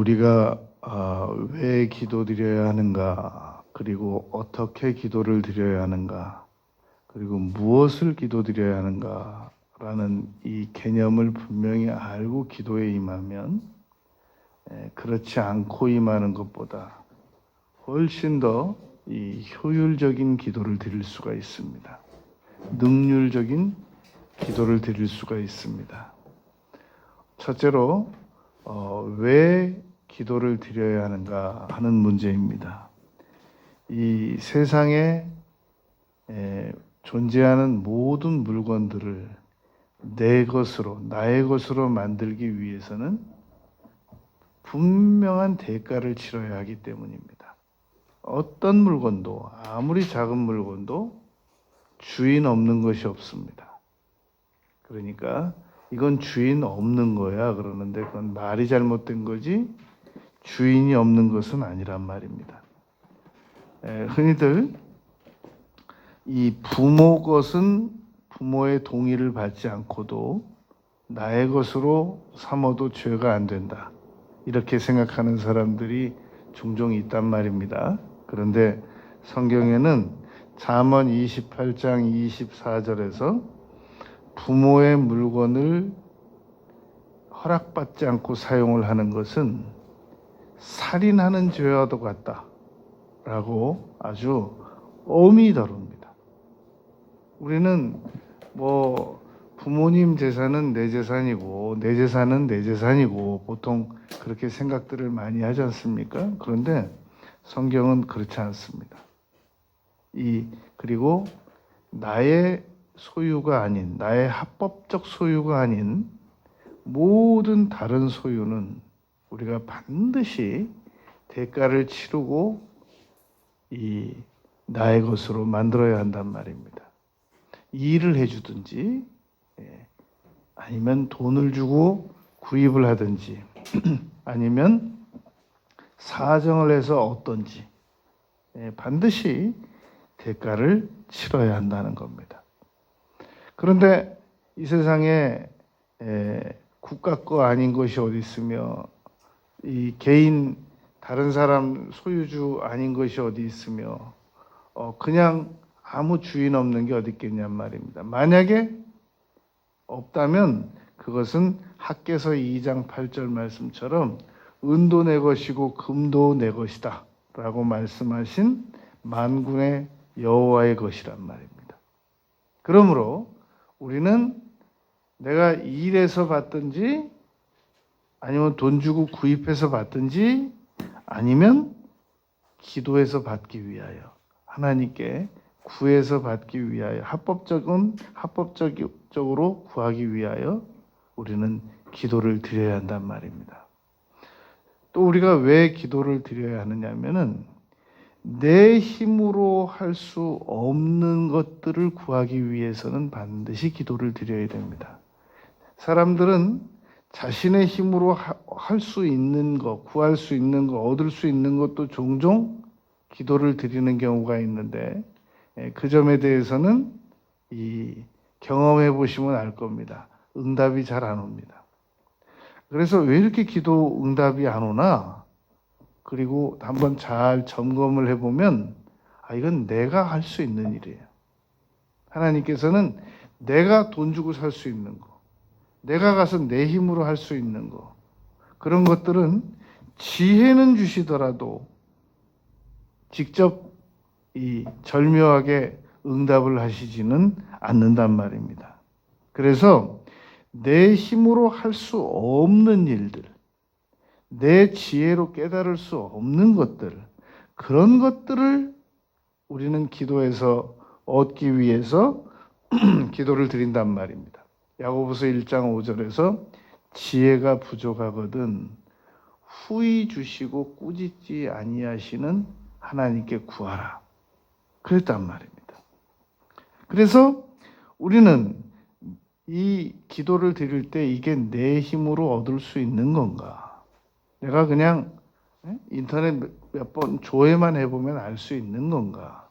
우리가 왜 기도드려야 하는가, 그리고 어떻게 기도를 드려야 하는가, 그리고 무엇을 기도드려야 하는가라는 이 개념을 분명히 알고 기도에 임하면 그렇지 않고 임하는 것보다 훨씬 더 이 효율적인 기도를 드릴 수가 있습니다. 능률적인 기도를 드릴 수가 있습니다. 첫째로 왜 기도를 드려야 하는가 하는 문제입니다. 이 세상에 존재하는 모든 물건들을 내 것으로, 나의 것으로 만들기 위해서는 분명한 대가를 치러야 하기 때문입니다. 어떤 물건도, 아무리 작은 물건도 주인 없는 것이 없습니다. 그러니까 이건 주인 없는 거야 그러는데 그건 말이 잘못된 거지 주인이 없는 것은 아니란 말입니다. 흔히들 이 부모 것은 부모의 동의를 받지 않고도 나의 것으로 삼어도 죄가 안 된다, 이렇게 생각하는 사람들이 종종 있단 말입니다. 그런데 성경에는 잠언 28장 24절에서 부모의 물건을 허락받지 않고 사용을 하는 것은 살인하는 죄와도 같다라고 아주 엄히 다룹니다. 우리는 부모님 재산은 내 재산이고 내 재산은 내 재산이고 보통 그렇게 생각들을 많이 하지 않습니까? 그런데 성경은 그렇지 않습니다. 그리고 나의 소유가 아닌, 나의 합법적 소유가 아닌 모든 다른 소유는 우리가 반드시 대가를 치르고 나의 것으로 만들어야 한단 말입니다. 일을 해주든지 아니면 돈을 주고 구입을 하든지 아니면 사정을 해서 얻든지 반드시 대가를 치러야 한다는 겁니다. 그런데 이 세상에 국가 거 아닌 것이 어디 있으며 이 개인 다른 사람 소유주 아닌 것이 어디 있으며 그냥 아무 주인 없는 게 어디 있겠냔 말입니다. 만약에 없다면 그것은 학개서 2장 8절 말씀처럼 은도 내 것이고 금도 내 것이다 라고 말씀하신 만군의 여호와의 것이란 말입니다. 그러므로 우리는 내가 일해서 받든지 아니면 돈 주고 구입해서 받든지 아니면 기도해서 받기 위하여, 하나님께 구해서 받기 위하여, 합법적으로 구하기 위하여 우리는 기도를 드려야 한단 말입니다. 또 우리가 왜 기도를 드려야 하느냐면은 내 힘으로 할 수 없는 것들을 구하기 위해서는 반드시 기도를 드려야 됩니다. 사람들은 자신의 힘으로 할 수 있는 것, 구할 수 있는 것, 얻을 수 있는 것도 종종 기도를 드리는 경우가 있는데 그 점에 대해서는 경험해 보시면 알 겁니다. 응답이 잘 안 옵니다. 그래서 왜 이렇게 기도 응답이 안 오나? 그리고 한번 잘 점검을 해보면 이건 내가 할 수 있는 일이에요. 하나님께서는 내가 돈 주고 살 수 있는 거, 내가 가서 내 힘으로 할 수 있는 거, 그런 것들은 지혜는 주시더라도 직접 절묘하게 응답을 하시지는 않는단 말입니다. 그래서 내 힘으로 할 수 없는 일들, 내 지혜로 깨달을 수 없는 것들, 그런 것들을 우리는 기도해서 얻기 위해서 기도를 드린단 말입니다. 야고보서 1장 5절에서 지혜가 부족하거든 후히 주시고 꾸짖지 아니하시는 하나님께 구하라, 그랬단 말입니다. 그래서 우리는 이 기도를 드릴 때 이게 내 힘으로 얻을 수 있는 건가? 내가 그냥 인터넷 몇 번 조회만 해보면 알 수 있는 건가?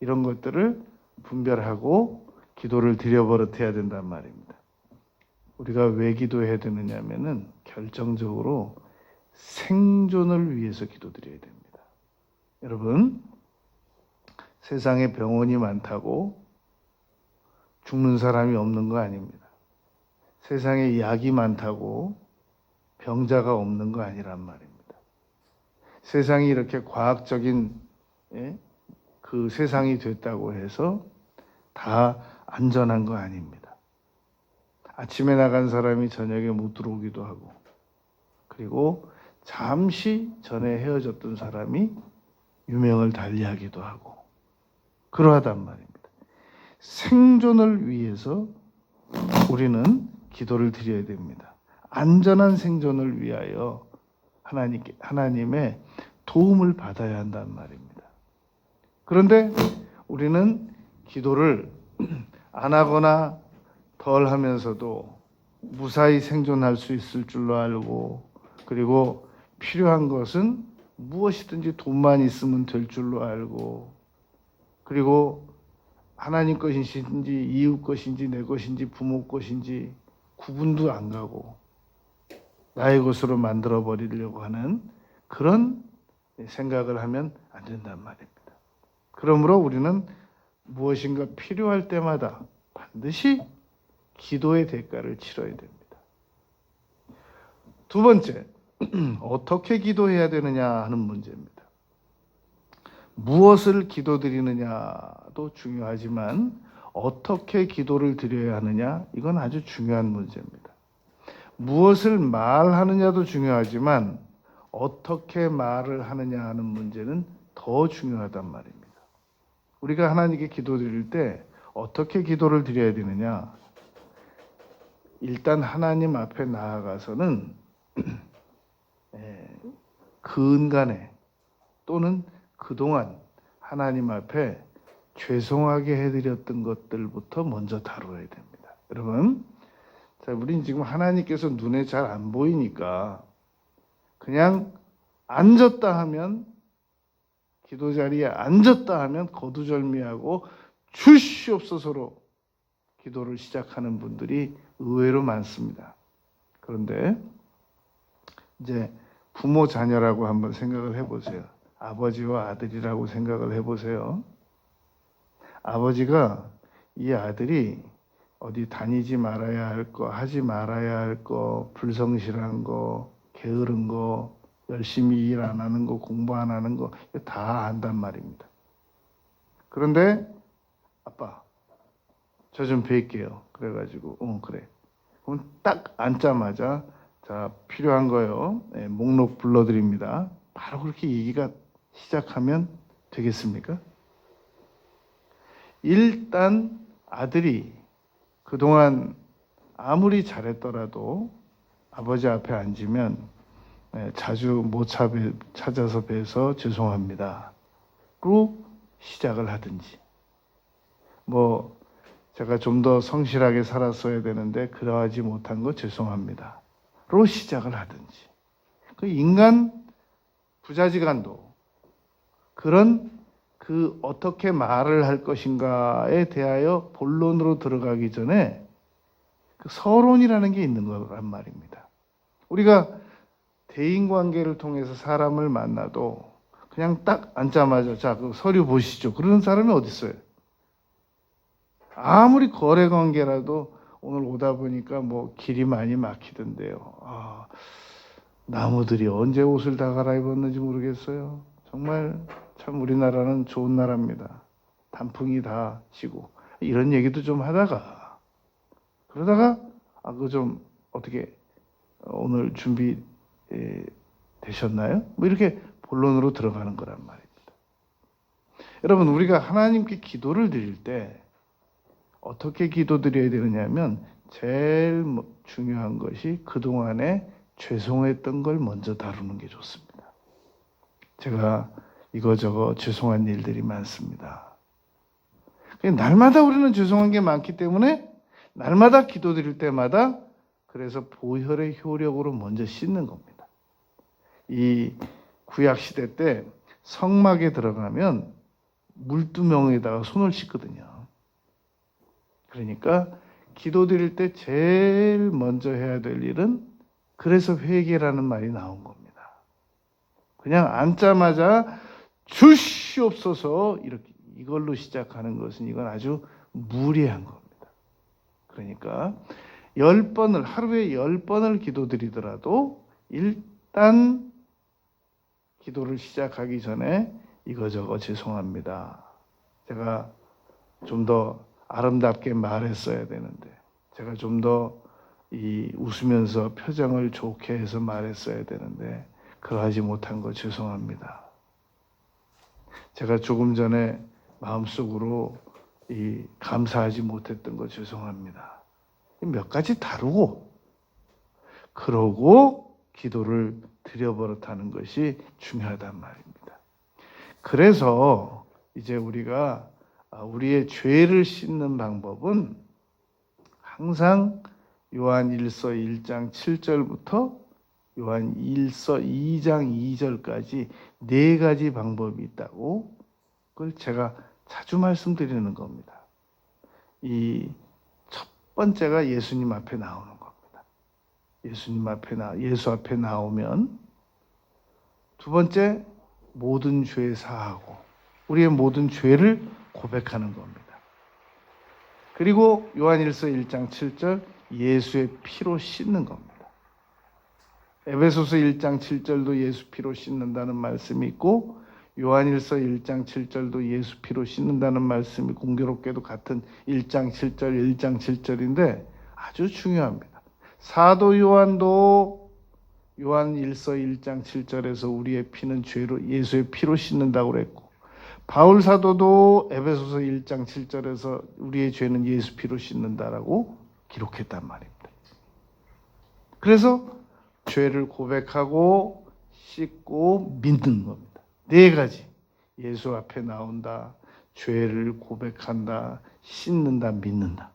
이런 것들을 분별하고 기도를 드려버릇해야 된단 말입니다. 우리가 왜 기도해야 되느냐면은 결정적으로 생존을 위해서 기도드려야 됩니다. 여러분, 세상에 병원이 많다고 죽는 사람이 없는 거 아닙니다. 세상에 약이 많다고 병자가 없는 거 아니란 말입니다. 세상이 이렇게 과학적인 그 세상이 됐다고 해서 다 안전한 거 아닙니다. 아침에 나간 사람이 저녁에 못 들어오기도 하고, 그리고 잠시 전에 헤어졌던 사람이 유명을 달리하기도 하고 그러하단 말입니다. 생존을 위해서 우리는 기도를 드려야 됩니다. 안전한 생존을 위하여 하나님의 도움을 받아야 한단 말입니다. 그런데 우리는 기도를 안 하거나 덜 하면서도 무사히 생존할 수 있을 줄로 알고, 그리고 필요한 것은 무엇이든지 돈만 있으면 될 줄로 알고, 그리고 하나님 것인지 이웃 것인지 내 것인지 부모 것인지 구분도 안 가고 나의 것으로 만들어 버리려고 하는 그런 생각을 하면 안 된단 말입니다. 그러므로 우리는 무엇인가 필요할 때마다 반드시 기도의 대가를 치러야 됩니다. 두 번째, 어떻게 기도해야 되느냐 하는 문제입니다. 무엇을 기도드리느냐도 중요하지만 어떻게 기도를 드려야 하느냐, 이건 아주 중요한 문제입니다. 무엇을 말하느냐도 중요하지만 어떻게 말을 하느냐 하는 문제는 더 중요하단 말입니다. 우리가 하나님께 기도드릴 때 어떻게 기도를 드려야 되느냐? 일단 하나님 앞에 나아가서는 근간에 또는 그동안 하나님 앞에 죄송하게 해드렸던 것들부터 먼저 다루어야 됩니다. 여러분, 자, 우린 지금 하나님께서 눈에 잘 안 보이니까 그냥 앉았다 하면, 기도 자리에 앉았다 하면 거두절미하고 주시옵소서로 기도를 시작하는 분들이 의외로 많습니다. 그런데 이제 부모 자녀라고 한번 생각을 해보세요. 아버지와 아들이라고 생각을 해보세요. 아버지가 이 아들이 어디 다니지 말아야 할 거, 하지 말아야 할 거, 불성실한 거, 게으른 거, 열심히 일 안 하는 거, 공부 안 하는 거 다 안단 말입니다. 그런데 아빠, 저 좀 뵐게요. 그래가지고 그래. 그럼 딱 앉자마자 자, 필요한 거요. 목록 불러드립니다. 바로 그렇게 얘기가 시작하면 되겠습니까? 일단 아들이 그동안 아무리 잘했더라도 아버지 앞에 앉으면 자주 못 찾아서 뵈서 죄송합니다. 로 시작을 하든지, 뭐 제가 좀 더 성실하게 살았어야 되는데 그러하지 못한 거 죄송합니다. 로 시작을 하든지, 그 인간 부자지간도 그런 그 어떻게 말을 할 것인가에 대하여 본론으로 들어가기 전에 그 서론이라는 게 있는 거란 말입니다. 우리가 대인관계를 통해서 사람을 만나도 그냥 딱 앉자마자 자, 그 서류 보시죠. 그러는 사람이 어디 있어요? 아무리 거래관계라도 오늘 오다 보니까 뭐 길이 많이 막히던데요. 나무들이 언제 옷을 다 갈아입었는지 모르겠어요. 정말 참 우리나라는 좋은 나라입니다. 단풍이 다 지고 이런 얘기도 좀 하다가 그러다가 그거 좀 어떻게 오늘 준비 되셨나요? 뭐 이렇게 본론으로 들어가는 거란 말입니다. 여러분, 우리가 하나님께 기도를 드릴 때 어떻게 기도드려야 되느냐면 제일 중요한 것이 그동안에 죄송했던 걸 먼저 다루는 게 좋습니다. 제가 이거저거 죄송한 일들이 많습니다. 날마다 우리는 죄송한 게 많기 때문에 날마다 기도드릴 때마다 그래서 보혈의 효력으로 먼저 씻는 겁니다. 이 구약 시대 때 성막에 들어가면 물두멍에다가 손을 씻거든요. 그러니까 기도드릴 때 제일 먼저 해야 될 일은 그래서 회개라는 말이 나온 겁니다. 그냥 앉자마자 주시옵소서 이렇게 이걸로 시작하는 것은 이건 아주 무리한 겁니다. 그러니까 10번을 하루에 10번을 기도드리더라도 일단 기도를 시작하기 전에 이거저거 죄송합니다. 제가 좀 더 아름답게 말했어야 되는데, 제가 좀 더 웃으면서 표정을 좋게 해서 말했어야 되는데 그러하지 못한 거 죄송합니다. 제가 조금 전에 마음속으로 감사하지 못했던 거 죄송합니다. 몇 가지 다루고 그러고 기도를 드려버릇하는 것이 중요하단 말입니다. 그래서 이제 우리가 우리의 죄를 씻는 방법은 항상 요한 1서 1장 7절부터 요한 1서 2장 2절까지 4가지 방법이 있다고 그걸 제가 자주 말씀드리는 겁니다. 이 첫 번째가 예수님 앞에 나오는 겁니다. 예수 앞에 나오면 두 번째 모든 죄 사하고 우리의 모든 죄를 고백하는 겁니다. 그리고 요한 1서 1장 7절 예수의 피로 씻는 겁니다. 에베소서 1장 7절도 예수 피로 씻는다는 말씀이 있고 요한일서 1장 7절도 예수 피로 씻는다는 말씀이 공교롭게도 같은 1장 7절, 1장 7절인데 아주 중요합니다. 사도 요한도 요한 1서 1장 7절에서 우리의 피는 죄로 예수의 피로 씻는다고 그랬고 바울 사도도 에베소서 1장 7절에서 우리의 죄는 예수 피로 씻는다라고 기록했단 말입니다. 그래서 죄를 고백하고 씻고 믿는 겁니다. 4가지. 예수 앞에 나온다, 죄를 고백한다, 씻는다, 믿는다.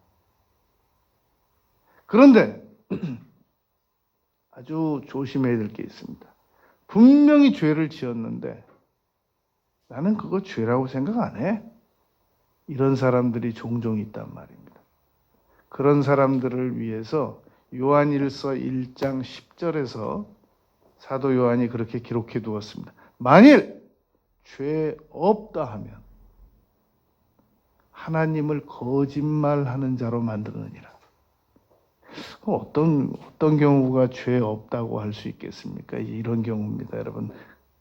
그런데 아주 조심해야 될 게 있습니다. 분명히 죄를 지었는데 나는 그거 죄라고 생각 안 해. 이런 사람들이 종종 있단 말입니다. 그런 사람들을 위해서 요한일서 1장 10절에서 사도 요한이 그렇게 기록해 두었습니다. 만일 죄 없다 하면 하나님을 거짓말하는 자로 만드느니라. 어떤 경우가 죄 없다고 할 수 있겠습니까? 이런 경우입니다, 여러분.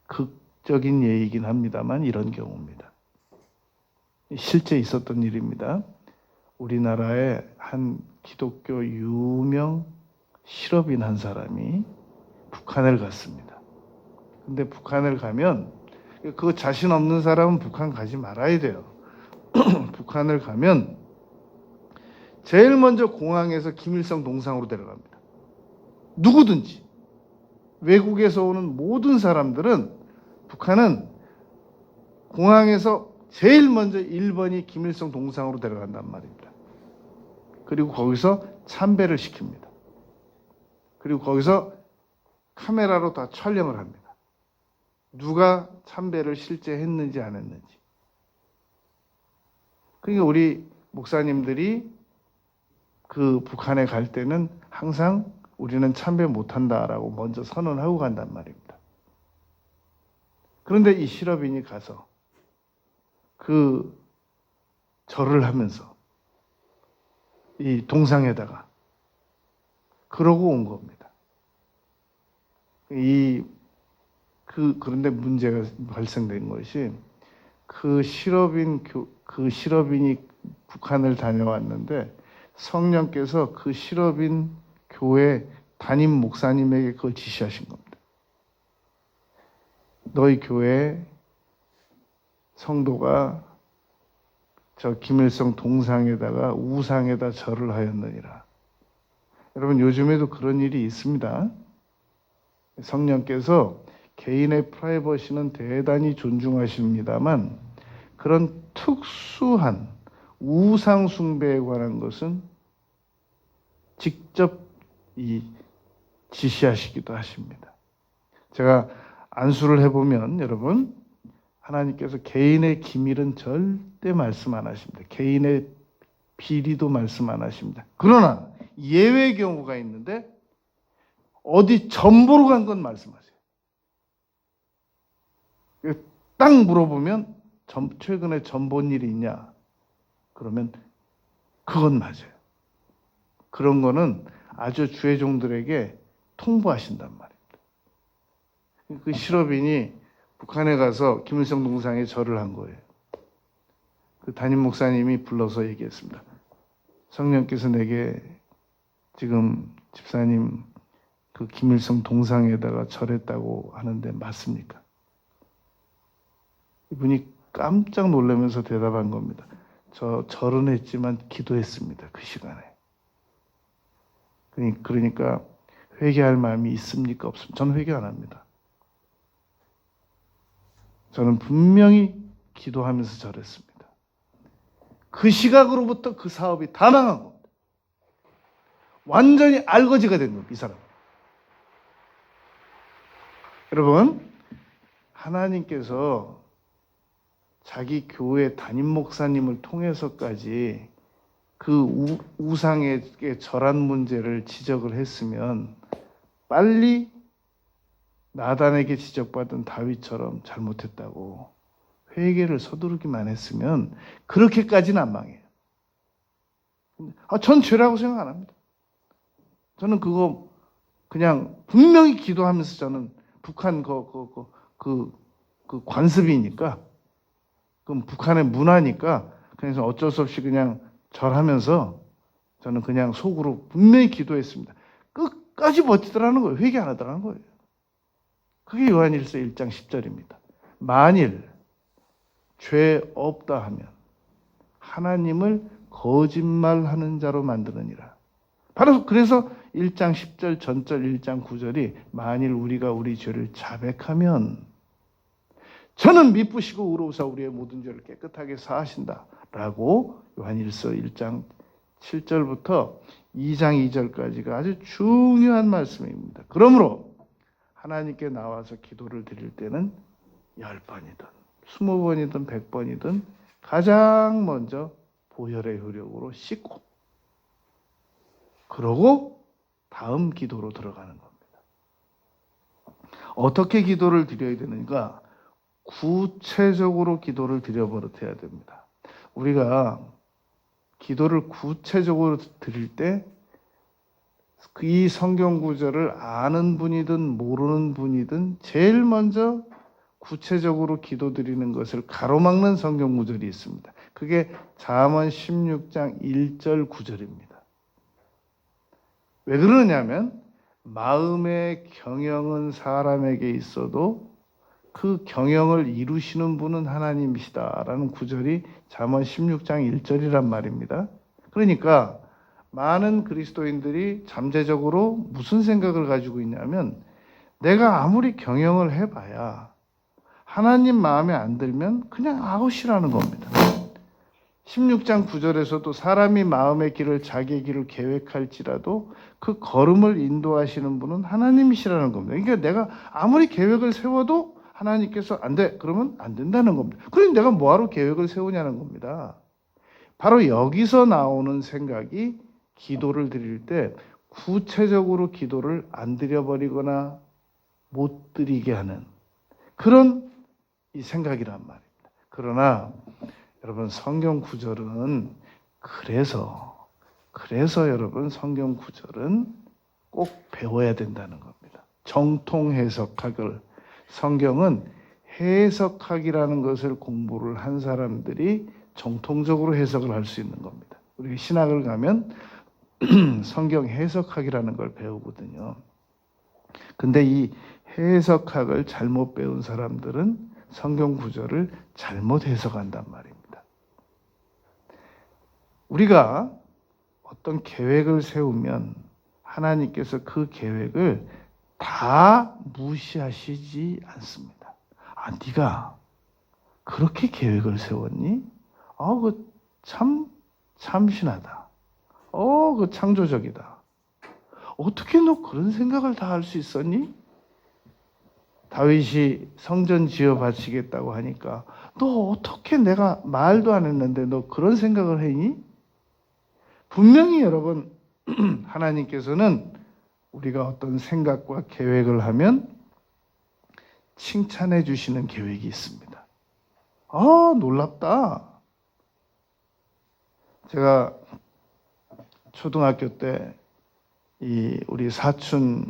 극적인 예이긴 합니다만 이런 경우입니다. 실제 있었던 일입니다. 우리나라의 한 기독교 유명 실업인 한 사람이 북한을 갔습니다. 근데 북한을 가면 그 자신 없는 사람은 북한 가지 말아야 돼요. 북한을 가면 제일 먼저 공항에서 김일성 동상으로 데려갑니다. 누구든지 외국에서 오는 모든 사람들은 북한은 공항에서 제일 먼저 1번이 김일성 동상으로 데려간단 말입니다. 그리고 거기서 참배를 시킵니다. 그리고 거기서 카메라로 다 촬영을 합니다. 누가 참배를 실제 했는지 안 했는지. 그러니까 우리 목사님들이 그 북한에 갈 때는 항상 우리는 참배 못한다라고 먼저 선언하고 간단 말입니다. 그런데 이 실업인이 가서 그 절을 하면서 이 동상에다가 그러고 온 겁니다. 그런데 문제가 발생된 것이 그 실업인이 북한을 다녀왔는데 성령께서 그 실업인 교회 담임 목사님에게 그걸 지시하신 겁니다. 너희 교회 성도가 저 김일성 동상에다가 우상에다 절을 하였느니라. 여러분 요즘에도 그런 일이 있습니다. 성령께서 개인의 프라이버시는 대단히 존중하십니다만 그런 특수한 우상 숭배에 관한 것은 직접 지시하시기도 하십니다. 제가 안수를 해보면 여러분 하나님께서 개인의 기밀은 절대 말씀 안 하십니다. 개인의 비리도 말씀 안 하십니다. 그러나 예외 경우가 있는데 어디 전보로 간 건 말씀하세요. 딱 물어보면 최근에 전 본 일이 있냐? 그러면 그건 맞아요. 그런 거는 아주 주의 종들에게 통보하신단 말입니다. 그 실업인이 북한에 가서 김일성 동상에 절을 한 거예요. 그 담임 목사님이 불러서 얘기했습니다. 성령께서 내게 지금 집사님 그 김일성 동상에다가 절했다고 하는데 맞습니까? 이분이 깜짝 놀라면서 대답한 겁니다. 저 절은 했지만 기도했습니다. 그 시간에. 그러니까 회개할 마음이 있습니까? 없습니까? 저는 회개 안 합니다. 저는 분명히 기도하면서 절했습니다. 그 시각으로부터 그 사업이 다 망한 겁니다. 완전히 알거지가 된 겁니다. 이 사람. 여러분, 하나님께서 자기 교회 담임 목사님을 통해서까지 그 우상에게 절한 문제를 지적을 했으면 빨리 나단에게 지적받은 다윗처럼 잘못했다고 회개를 서두르기만 했으면 그렇게까지는 안 망해요. 전 죄라고 생각 안 합니다. 저는 그거 그냥 분명히 기도하면서 저는 북한 그 관습이니까, 그럼 북한의 문화니까 그래서 어쩔 수 없이 그냥 절하면서 저는 그냥 속으로 분명히 기도했습니다. 끝까지 버티더라는 거예요. 회개 안 하더라는 거예요. 그게 요한일서 1장 10절입니다. 만일 죄 없다 하면 하나님을 거짓말하는 자로 만드느니라. 바로 그래서 1장 10절 전절 1장 9절이 만일 우리가 우리 죄를 자백하면 저는 미쁘시고 의로우사 우리의 모든 죄를 깨끗하게 사하신다 라고 요한일서 1장 7절부터 2장 2절까지가 아주 중요한 말씀입니다. 그러므로 하나님께 나와서 기도를 드릴 때는 10번이든 20번이든 100번이든 가장 먼저 보혈의 효력으로 씻고 그러고 다음 기도로 들어가는 겁니다. 어떻게 기도를 드려야 되는가? 구체적으로 기도를 드려버려야 됩니다. 우리가 기도를 구체적으로 드릴 때 이 성경 구절을 아는 분이든 모르는 분이든 제일 먼저 구체적으로 기도 드리는 것을 가로막는 성경 구절이 있습니다. 그게 잠언 16장 1절 9절입니다. 왜 그러냐면 마음의 경영은 사람에게 있어도 그 경영을 이루시는 분은 하나님이시다라는 구절이 잠언 16장 1절이란 말입니다. 그러니까 많은 그리스도인들이 잠재적으로 무슨 생각을 가지고 있냐면 내가 아무리 경영을 해봐야 하나님 마음에 안 들면 그냥 아웃이라는 겁니다. 16장 9절에서도 사람이 마음의 길을 자기의 길을 계획할지라도 그 걸음을 인도하시는 분은 하나님이시라는 겁니다. 그러니까 내가 아무리 계획을 세워도 하나님께서 안 돼. 그러면 안 된다는 겁니다. 그럼 내가 뭐하러 계획을 세우냐는 겁니다. 바로 여기서 나오는 생각이 기도를 드릴 때 구체적으로 기도를 안 드려버리거나 못 드리게 하는 그런 이 생각이란 말입니다. 그러나 여러분 성경 구절은 그래서 여러분 성경 구절은 꼭 배워야 된다는 겁니다. 정통 해석학을 성경은 해석학이라는 것을 공부를 한 사람들이 정통적으로 해석을 할 수 있는 겁니다. 우리 신학을 가면 성경 해석학이라는 걸 배우거든요. 근데 이 해석학을 잘못 배운 사람들은 성경 구절을 잘못 해석한단 말입니다. 우리가 어떤 계획을 세우면 하나님께서 그 계획을 다 무시하시지 않습니다. 네가 그렇게 계획을 세웠니? 그 참신하다. 그 창조적이다. 어떻게 너 그런 생각을 다 할 수 있었니? 다윗이 성전 지어 바치겠다고 하니까 너 어떻게 내가 말도 안 했는데 너 그런 생각을 했니? 분명히 여러분 하나님께서는 우리가 어떤 생각과 계획을 하면 칭찬해 주시는 계획이 있습니다. 아, 놀랍다. 제가 초등학교 때 우리 사촌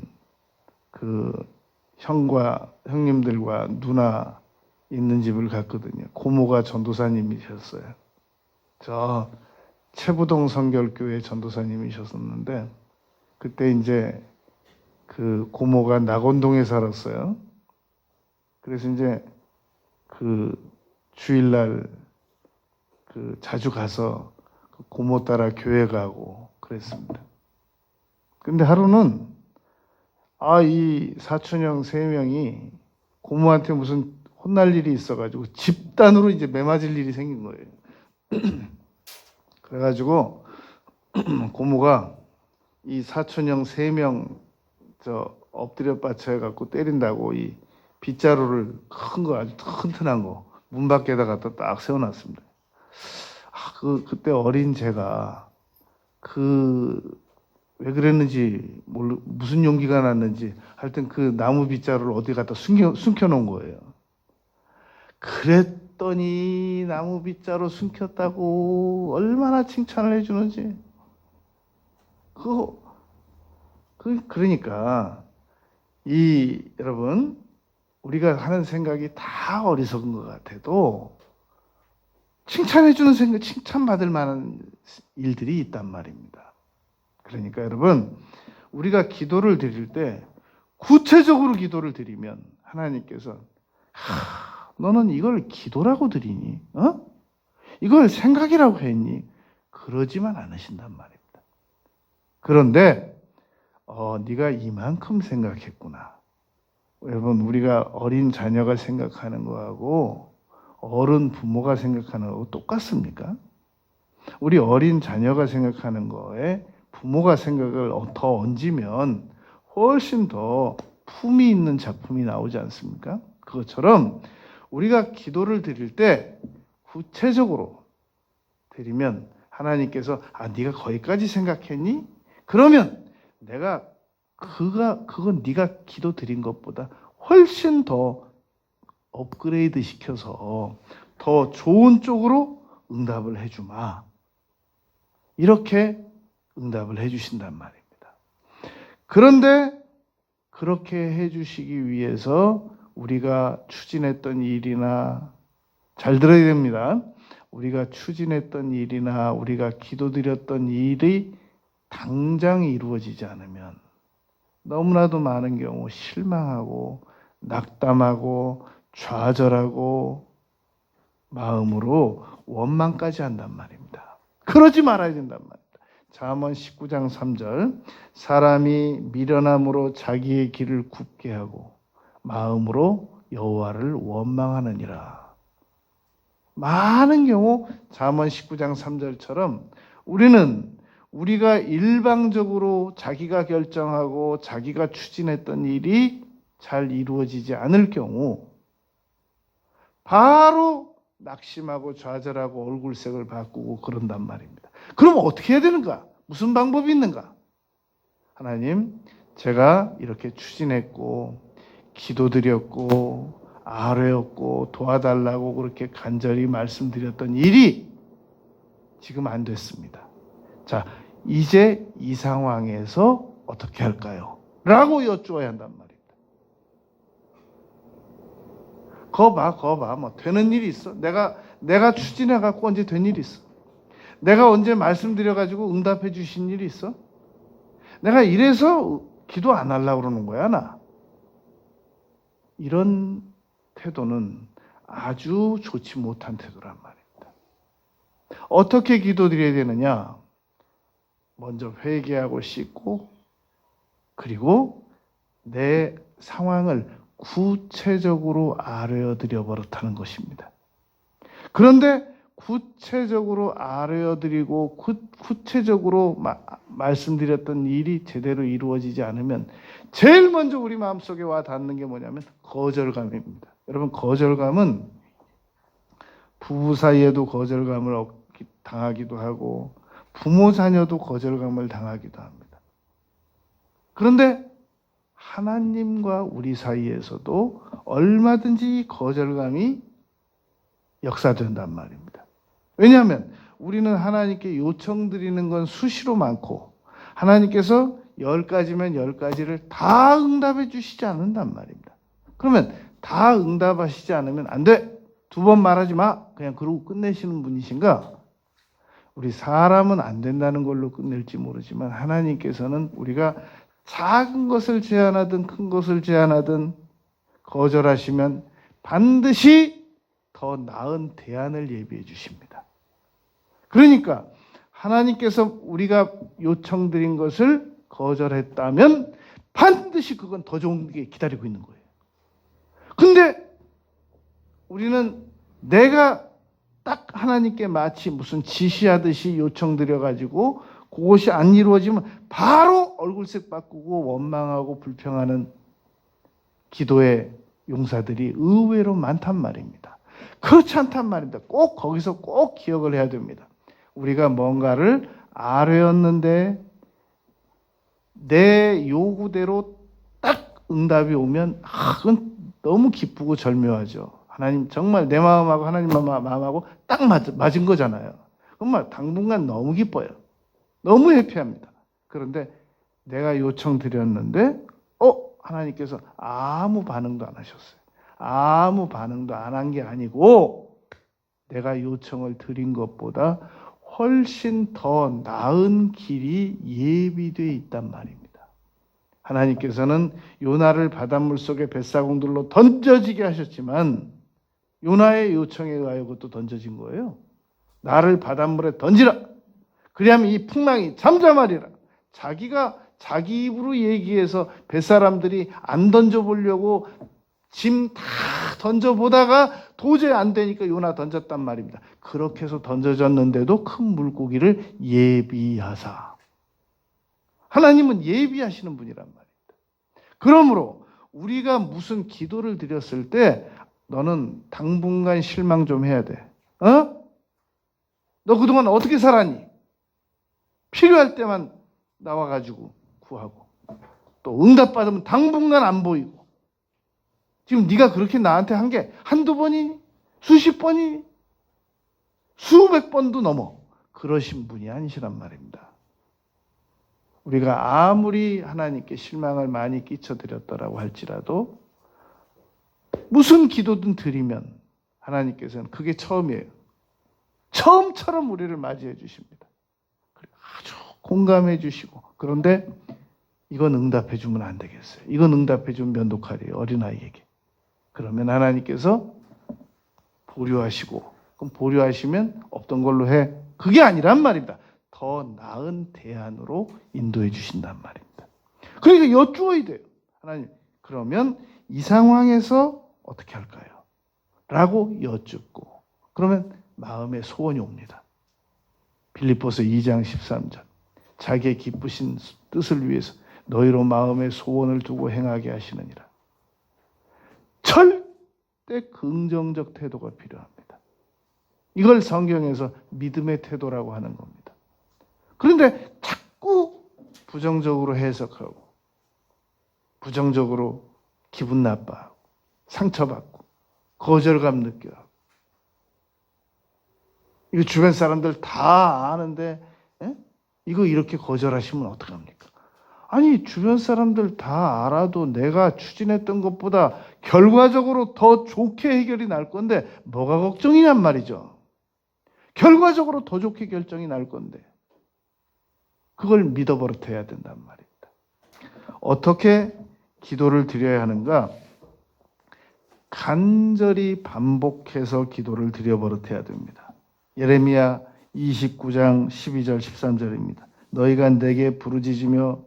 형과 형님들과 누나 있는 집을 갔거든요. 고모가 전도사님이셨어요. 저 채부동 성결교회 전도사님이셨었는데 그때 이제 고모가 낙원동에 살았어요. 그래서 이제 주일날 자주 가서 고모 따라 교회 가고 그랬습니다. 근데 하루는 이 사촌형 3명이 고모한테 무슨 혼날 일이 있어가지고 집단으로 이제 매맞을 일이 생긴 거예요. 그래가지고 고모가 이 사촌형 3명 엎드려 빠쳐갖고 때린다고 이 빗자루를 큰 거 아주 튼튼한 거 문 밖에다 갖다 딱 세워놨습니다. 그때 어린 제가 왜 그랬는지 무슨 용기가 났는지 하여튼 그 나무 빗자루를 어디 갖다 숨겨놓은 거예요. 그랬더니 나무 빗자루 숨겼다고 얼마나 칭찬을 해주는지. 그러니까 여러분 우리가 하는 생각이 다 어리석은 것 같아도 칭찬해주는 생각, 칭찬받을 만한 일들이 있단 말입니다. 그러니까 여러분 우리가 기도를 드릴 때 구체적으로 기도를 드리면 하나님께서 너는 이걸 기도라고 드리니? 이걸 생각이라고 했니? 그러지만 않으신단 말입니다. 그런데 네가 이만큼 생각했구나. 여러분 우리가 어린 자녀가 생각하는 거하고 어른 부모가 생각하는 거하고 똑같습니까? 우리 어린 자녀가 생각하는 거에 부모가 생각을 더 얹으면 훨씬 더 품이 있는 작품이 나오지 않습니까? 그것처럼 우리가 기도를 드릴 때 구체적으로 드리면 하나님께서 네가 거기까지 생각했니? 그러면 내가 그건 네가 기도 드린 것보다 훨씬 더 업그레이드 시켜서 더 좋은 쪽으로 응답을 해주마. 이렇게 응답을 해주신단 말입니다. 그런데 그렇게 해주시기 위해서 우리가 추진했던 일이나 잘 들어야 됩니다. 우리가 추진했던 일이나 우리가 기도드렸던 일이 당장 이루어지지 않으면 너무나도 많은 경우 실망하고 낙담하고 좌절하고 마음으로 원망까지 한단 말입니다. 그러지 말아야 된단 말입니다. 잠언 19장 3절 사람이 미련함으로 자기의 길을 굽게 하고 마음으로 여호와를 원망하느니라. 많은 경우 잠언 19장 3절처럼 우리가 일방적으로 자기가 결정하고 자기가 추진했던 일이 잘 이루어지지 않을 경우 바로 낙심하고 좌절하고 얼굴색을 바꾸고 그런단 말입니다. 그럼 어떻게 해야 되는가? 무슨 방법이 있는가? 하나님, 제가 이렇게 추진했고 기도드렸고 아뢰었고 도와달라고 그렇게 간절히 말씀드렸던 일이 지금 안 됐습니다. 자, 이제 이 상황에서 어떻게 할까요? 라고 여쭈어야 한단 말입니다. 거봐. 뭐 되는 일이 있어? 내가 추진해갖고 언제 된 일이 있어? 내가 언제 말씀드려가지고 응답해 주신 일이 있어? 내가 이래서 기도 안 하려고 그러는 거야, 나. 이런 태도는 아주 좋지 못한 태도란 말입니다. 어떻게 기도드려야 되느냐? 먼저 회개하고 씻고 그리고 내 상황을 구체적으로 아뢰어드려 버릇하는 것입니다. 그런데 구체적으로 아뢰어드리고 구체적으로 말씀드렸던 일이 제대로 이루어지지 않으면 제일 먼저 우리 마음속에 와 닿는 게 뭐냐면 거절감입니다. 여러분, 거절감은 부부 사이에도 거절감을 당하기도 하고 부모 자녀도 거절감을 당하기도 합니다. 그런데 하나님과 우리 사이에서도 얼마든지 거절감이 역사된단 말입니다. 왜냐하면 우리는 하나님께 요청드리는 건 수시로 많고 하나님께서 10가지면 10가지를 다 응답해 주시지 않는단 말입니다. 그러면 다 응답하시지 않으면 안 돼. 2번 말하지 마. 그냥 그러고 끝내시는 분이신가? 우리 사람은 안 된다는 걸로 끝낼지 모르지만 하나님께서는 우리가 작은 것을 제안하든 큰 것을 제안하든 거절하시면 반드시 더 나은 대안을 예비해 주십니다. 그러니까 하나님께서 우리가 요청드린 것을 거절했다면 반드시 그건 더 좋은 게 기다리고 있는 거예요. 근데 우리는 내가 딱 하나님께 마치 무슨 지시하듯이 요청드려가지고 그것이 안 이루어지면 바로 얼굴색 바꾸고 원망하고 불평하는 기도의 용사들이 의외로 많단 말입니다. 그렇지 않단 말입니다. 꼭 거기서 꼭 기억을 해야 됩니다. 우리가 뭔가를 아뢰었는데 내 요구대로 딱 응답이 오면 그건 너무 기쁘고 절묘하죠. 하나님 정말 내 마음하고 하나님 마음하고 딱 맞은 거잖아요. 정말 당분간 너무 기뻐요. 너무 해피합니다. 그런데 내가 요청드렸는데 하나님께서 아무 반응도 안 하셨어요. 아무 반응도 안 한 게 아니고 내가 요청을 드린 것보다 훨씬 더 나은 길이 예비되어 있단 말입니다. 하나님께서는 요나를 바닷물 속에 뱃사공들로 던져지게 하셨지만 요나의 요청에 의하여 그것도 던져진 거예요. 나를 바닷물에 던지라. 그리하면 이 풍랑이 잠잠하리라. 자기가 자기 입으로 얘기해서 뱃사람들이 안 던져보려고 짐 다 던져보다가 도저히 안 되니까 요나 던졌단 말입니다. 그렇게 해서 던져졌는데도 큰 물고기를 예비하사. 하나님은 예비하시는 분이란 말입니다. 그러므로 우리가 무슨 기도를 드렸을 때 너는 당분간 실망 좀 해야 돼. 너 그동안 어떻게 살았니? 필요할 때만 나와가지고 구하고 또 응답받으면 당분간 안 보이고 지금 네가 그렇게 나한테 한 게 한두 번이니? 수십 번이니? 수백 번도 넘어. 그러신 분이 아니시란 말입니다. 우리가 아무리 하나님께 실망을 많이 끼쳐드렸더라고 할지라도 무슨 기도든 드리면 하나님께서는 그게 처음이에요. 처음처럼 우리를 맞이해 주십니다. 아주 공감해 주시고 그런데 이건 응답해 주면 안 되겠어요. 이건 응답해 주면 면도칼이에요. 어린아이에게. 그러면 하나님께서 보류하시고 그럼 보류하시면 없던 걸로 해. 그게 아니란 말입니다. 더 나은 대안으로 인도해 주신단 말입니다. 그러니까 여쭈어야 돼요. 하나님 그러면 이 상황에서 어떻게 할까요? 라고 여쭙고 그러면 마음의 소원이 옵니다. 빌립보서 2장 13절 자기의 기쁘신 뜻을 위해서 너희로 마음의 소원을 두고 행하게 하시느니라. 절대 긍정적 태도가 필요합니다. 이걸 성경에서 믿음의 태도라고 하는 겁니다. 그런데 자꾸 부정적으로 해석하고 부정적으로 기분 나빠하고 상처받고 거절감 느껴하고 이거 주변 사람들 다 아는데 이거 이렇게 거절하시면 어떡합니까? 아니 주변 사람들 다 알아도 내가 추진했던 것보다 결과적으로 더 좋게 해결이 날 건데 뭐가 걱정이냔 말이죠. 결과적으로 더 좋게 결정이 날 건데 그걸 믿어버릇해야 된단 말입니다. 어떻게 기도를 드려야 하는가? 간절히 반복해서 기도를 드려버릇해야 됩니다. 예레미야 29장 12절 13절입니다. 너희가 내게 부르짖으며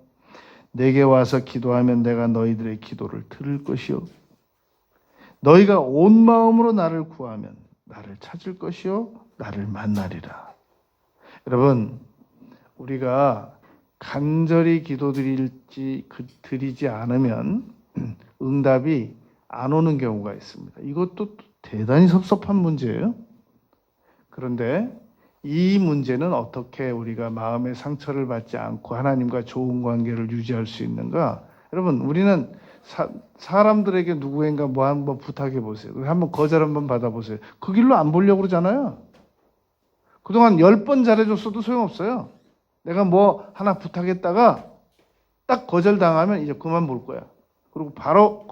내게 와서 기도하면 내가 너희들의 기도를 들을 것이요 너희가 온 마음으로 나를 구하면 나를 찾을 것이요 나를 만나리라. 여러분 우리가 간절히 드리지 않으면 응답이 안 오는 경우가 있습니다. 이것도 대단히 섭섭한 문제예요. 그런데 이 문제는 어떻게 우리가 마음의 상처를 받지 않고 하나님과 좋은 관계를 유지할 수 있는가? 여러분, 우리는 사람들에게 누구인가 뭐 한번 부탁해 보세요. 한번 거절 한번 받아보세요. 그 길로 안 보려고 그러잖아요. 그동안 10번 잘해줬어도 소용없어요. 내가 뭐 하나 부탁했다가 딱 거절당하면 이제 그만 볼 거야. 그리고 바로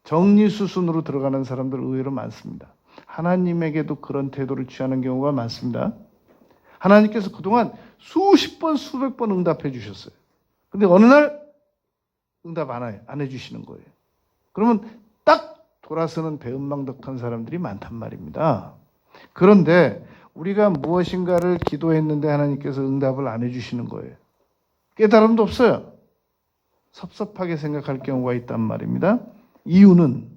정리수순으로 들어가는 사람들 의외로 많습니다. 하나님에게도 그런 태도를 취하는 경우가 많습니다. 하나님께서 그동안 수십 번, 수백 번 응답해 주셨어요. 근데 어느 날 응답 안 해주시는 거예요. 그러면 딱 돌아서는 배은망덕한 사람들이 많단 말입니다. 그런데 우리가 무엇인가를 기도했는데 하나님께서 응답을 안 해주시는 거예요. 깨달음도 없어요. 섭섭하게 생각할 경우가 있단 말입니다. 이유는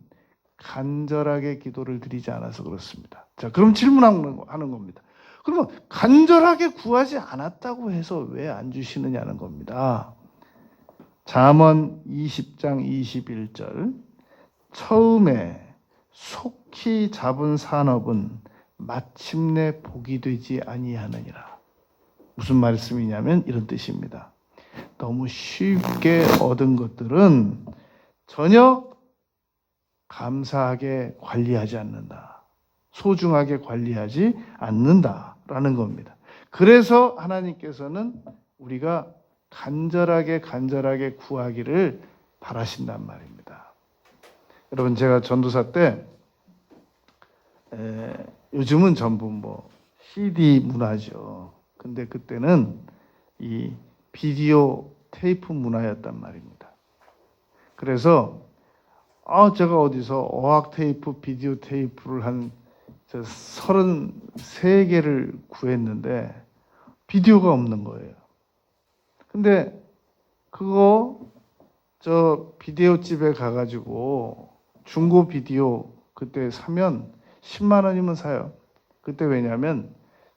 간절하게 기도를 드리지 않아서 그렇습니다. 자, 그럼 질문하는 겁니다. 그러면 간절하게 구하지 않았다고 해서 왜 안 주시느냐는 겁니다. 잠언 20장 21절 처음에 속히 잡은 산업은 마침내 복이 되지 아니하느니라. 무슨 말씀이냐면 이런 뜻입니다. 너무 쉽게 얻은 것들은 전혀 감사하게 관리하지 않는다. 소중하게 관리하지 않는다라는 겁니다. 그래서 하나님께서는 우리가 간절하게 구하기를 바라신단 말입니다. 여러분, 제가 전도사 때 요즘은 전부 뭐 CD 문화죠. 근데 그때는 이 비디오 테이프 문화였단 말입니다. 그래서 제가 어디서 어학 테이프, 비디오 테이프를 한 33개를 구했는데 비디오가 없는 거예요. 근데 그거 비디오 집에 가가지고 중고 비디오 그때 사면 10만 원이면 사요. 그때 왜냐면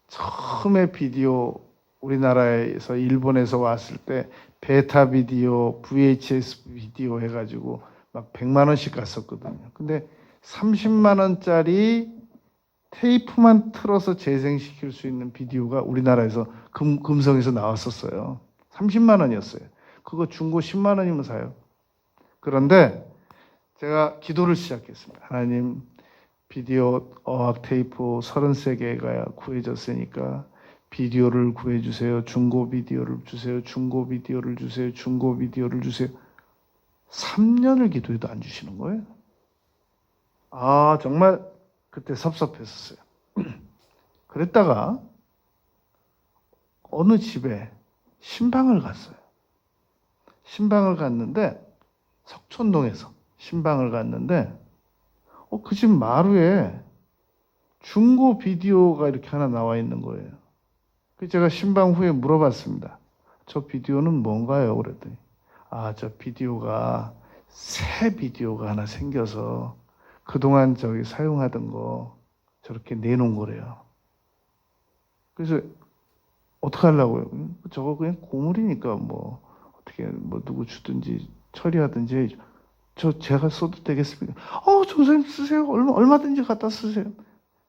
처음에 비디오 우리나라에서 일본에서 왔을 때 베타 비디오, VHS 비디오 해가지고 막 100만 원씩 갔었거든요. 근데 30만 원짜리 테이프만 틀어서 재생시킬 수 있는 비디오가 우리나라에서 금성에서 나왔었어요. 30만 원이었어요. 그거 중고 10만 원이면 사요. 그런데 제가 기도를 시작했습니다. 하나님, 비디오 어학 테이프 33개가 구해졌으니까 비디오를 구해주세요. 중고 비디오를 주세요. 중고 비디오를 주세요. 중고 비디오를 주세요. 3년을 기도해도 안 주시는 거예요. 정말 그때 섭섭했었어요. 그랬다가 어느 집에 신방을 갔어요. 신방을 갔는데 석촌동에서 신방을 갔는데 그 집 마루에 중고 비디오가 이렇게 하나 나와 있는 거예요. 그래서 제가 신방 후에 물어봤습니다. 저 비디오는 뭔가요? 그랬더니 저 비디오가 새 비디오가 하나 생겨서 그동안 사용하던 거 저렇게 내놓은 거래요. 그래서 어떻게 하려고요? 저거 그냥 고물이니까 뭐 어떻게 뭐 누구 주든지 처리하든지 제가 써도 되겠습니까? 조선님 쓰세요. 얼마든지 갖다 쓰세요.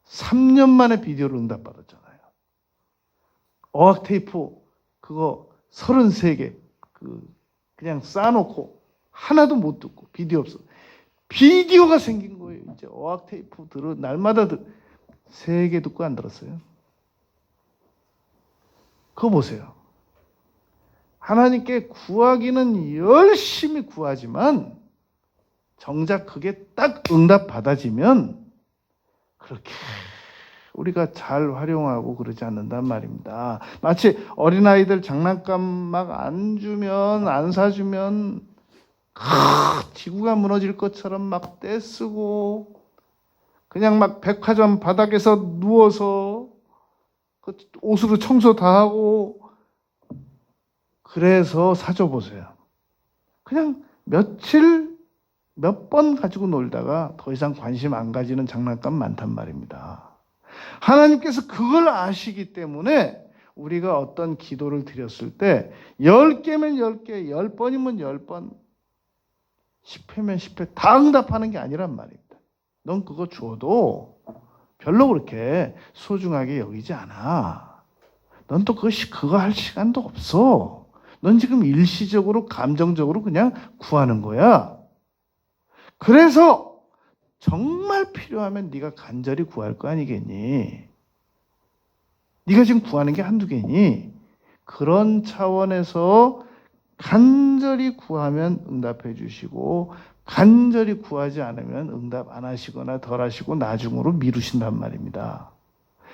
3년 만에 비디오를 응답받았잖아요. 어학 테이프 그거 33개 그냥 쌓아놓고 하나도 못 듣고 비디오 없어. 비디오가 생긴 거예요. 이제 어학 테이프 날마다 3개 듣고 안 들었어요. 그거 보세요. 하나님께 구하기는 열심히 구하지만 정작 그게 딱 응답 받아지면 그렇게 우리가 잘 활용하고 그러지 않는단 말입니다. 마치 어린아이들 장난감 막 안 주면, 안 사주면 지구가 무너질 것처럼 막 떼쓰고 그냥 막 백화점 바닥에서 누워서 그 옷으로 청소 다 하고 그래서 사줘보세요. 그냥 며칠 몇 번 가지고 놀다가 더 이상 관심 안 가지는 장난감 많단 말입니다. 하나님께서 그걸 아시기 때문에 우리가 어떤 기도를 드렸을 때 10개면 10개, 10번이면 10번, 10회면 10회 다 응답하는 게 아니란 말입니다. 넌 그거 줘도 별로 그렇게 소중하게 여기지 않아. 넌 또 그거 할 시간도 없어. 넌 지금 일시적으로 감정적으로 그냥 구하는 거야. 그래서 정말 필요하면 네가 간절히 구할 거 아니겠니? 네가 지금 구하는 게 한두 개니? 그런 차원에서 간절히 구하면 응답해 주시고 간절히 구하지 않으면 응답 안 하시거나 덜 하시고 나중으로 미루신단 말입니다.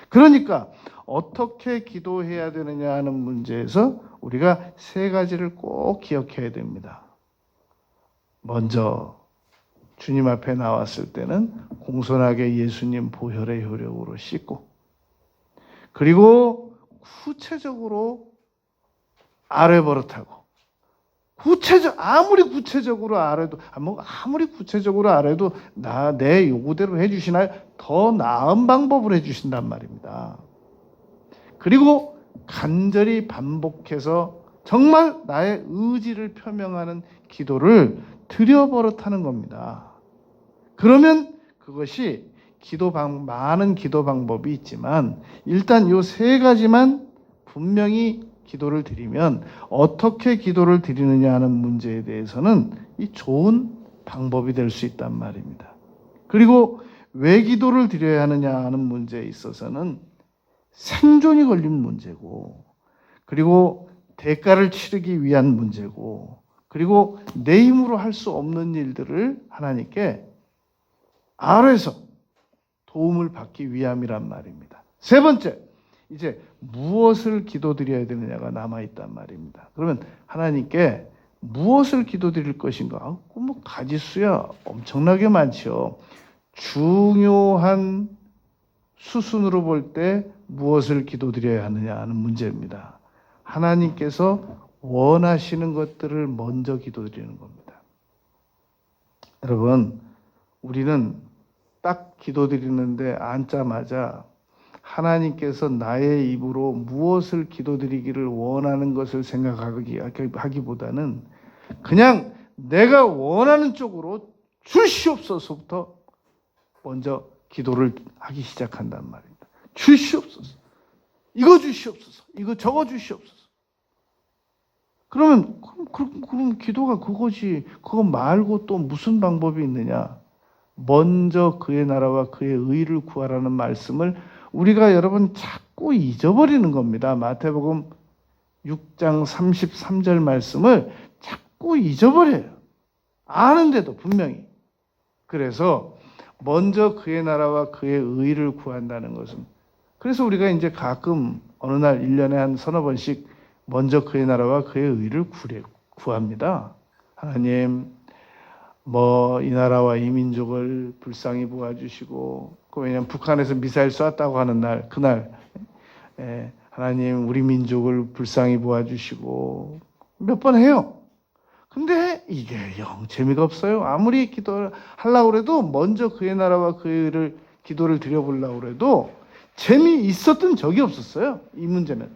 그러니까 어떻게 기도해야 되느냐 하는 문제에서 우리가 세 가지를 꼭 기억해야 됩니다. 먼저 주님 앞에 나왔을 때는 공손하게 예수님 보혈의 효력으로 씻고, 그리고 구체적으로 아뢰 버릇하고, 아무리 구체적으로 아래도 내 요구대로 해주시나요? 더 나은 방법을 해주신단 말입니다. 그리고 간절히 반복해서 정말 나의 의지를 표명하는 기도를 드려버릇하는 겁니다. 그러면 그것이 많은 기도 방법이 있지만 일단 요 세 가지만 분명히 기도를 드리면 어떻게 기도를 드리느냐 하는 문제에 대해서는 이 좋은 방법이 될 수 있단 말입니다. 그리고 왜 기도를 드려야 하느냐 하는 문제에 있어서는 생존이 걸린 문제고, 그리고 대가를 치르기 위한 문제고, 그리고 내 힘으로 할 수 없는 일들을 하나님께 아래서 도움을 받기 위함이란 말입니다. 세 번째, 이제 무엇을 기도드려야 되느냐가 남아있단 말입니다. 그러면 하나님께 무엇을 기도드릴 것인가? 뭐 가지수야 엄청나게 많죠. 중요한 수순으로 볼 때 무엇을 기도드려야 하느냐 하는 문제입니다. 하나님께서 원하시는 것들을 먼저 기도드리는 겁니다. 여러분, 우리는 딱 기도드리는데 앉자마자 하나님께서 나의 입으로 무엇을 기도드리기를 원하는 것을 생각하기보다는 그냥 내가 원하는 쪽으로 주시옵소서부터 먼저 기도를 하기 시작한단 말입니다. 주시옵소서. 이거 주시옵소서. 이거 저거 주시옵소서. 그럼 기도가 그거지. 그거 말고 또 무슨 방법이 있느냐? 먼저 그의 나라와 그의 의를 구하라는 말씀을 우리가 여러분 자꾸 잊어버리는 겁니다. 마태복음 6장 33절 말씀을 자꾸 잊어버려요. 아는데도 분명히. 그래서 먼저 그의 나라와 그의 의를 구한다는 것은, 그래서 우리가 이제 가끔 어느 날 1년에 한 서너 번씩 먼저 그의 나라와 그의 의를 구합니다. 하나님, 이 나라와 이 민족을 불쌍히 보아주시고, 왜냐하면 북한에서 미사일 쐈다고 하는 날, 그날, 하나님, 우리 민족을 불쌍히 보아주시고, 몇 번 해요. 근데 이게 영 재미가 없어요. 아무리 기도하려고 해도 먼저 그의 나라와 그의 의를 기도를 드려보려고 해도 재미있었던 적이 없었어요. 이 문제는.